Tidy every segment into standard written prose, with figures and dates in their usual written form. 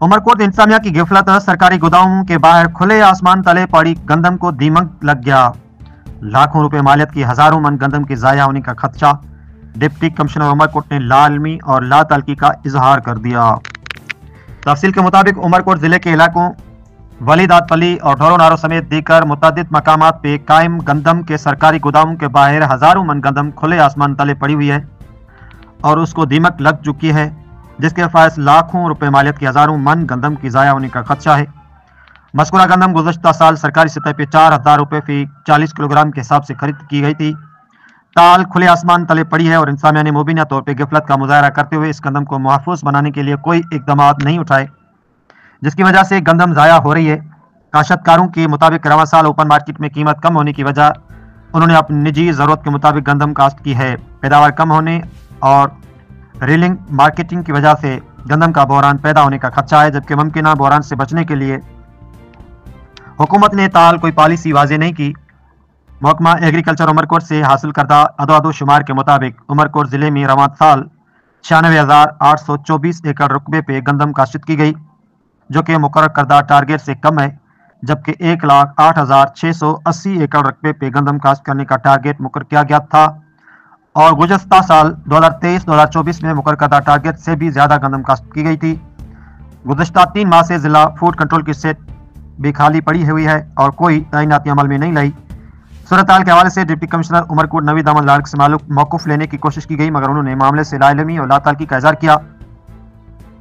उमरकोट इंतजामिया की गिफलत, सरकारी गोदामों के बाहर खुले आसमान तले पड़ी गंदम को दीमक लग गया। लाखों रुपए मालियत की हजारों मन गंदम के जाया होने का खदशा। डिप्टी कमिश्नर उमरकोट ने लालमी और लातलकी का इजहार कर दिया। तफसील के मुताबिक उमरकोट जिले के इलाकों वलीदात पली और ढोरो नारो समेत दीकर मुतअद्दिद मकामात पे कायम गंदम के सरकारी गोदामों के बाहर हजारों मन गंदम खुले आसमान तले पड़ी हुई है और उसको दीमक लग चुकी है, जिसके फायस लाखों रुपए मालियत की हजारों मन गंदम की जाया होने का खदशा है। मस्कुरा गंदम गुज़श्ता साल सरकारी सतह पे 4,000 रुपए फी 40 किलोग्राम के हिसाब से खरीद की गई थी। ताल खुले आसमान तले पड़ी है और इंतजामिया ने मुबीना तौर पर गिफलत का मुजाहरा करते हुए इस गंदम को महफूज बनाने के लिए कोई इकदाम नहीं उठाए, जिसकी वजह से गंदम जाया हो रही है। काश्तकारों के मुताबिक रवां साल ओपन मार्केट में कीमत कम होने की वजह उन्होंने अपनी निजी जरूरत के मुताबिक गंदम काश्त की है। पैदावार कम होने और रीलिंग मार्केटिंग की वजह से गंदम का बहरान पैदा होने का खदशा है, जबकि मुमकिन बहरान से बचने के लिए हुकूमत ने ताल कोई पॉलिसी वाज़ेह नहीं की। महकमा एग्रीकल्चर उमरकोट से हासिल करदा अदो शुमार के मुताबिक उमरकोट जिले में रवां साल 96,824 एकड़ रुकबे पे गंदम काश्त की गई, जो कि मुकर्रर करदा टारगेट से कम है, जबकि 1,08,680 एकड़ रकबे पे गंदम काश्त करने का टारगेट मुकर्रर किया गया था और गुज़श्ता साल 2023-2024 में मुकर्रर करदा टारगेट से भी ज्यादा गंदम काश्त की गई थी। गुज़श्ता 3 माह से जिला फूड कंट्रोल की सीट भी खाली पड़ी हुई है और कोई तैनाती अमल में नहीं लाई। सूरत हाल के हवाले से डिप्टी कमिश्नर उमरकोट नवीद अहमद लार्क से मौकूफ लेने की कोशिश की गई, मगर उन्होंने मामले से लाइलमी और लातालकी का इजहार किया।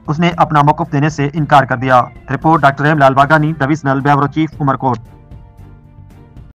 उसने अपना मौकूफ देने से इनकार कर दिया। रिपोर्ट डॉक्टर एम लाल बागानी, डिविजनल ब्यूरो चीफ, उमरकोट।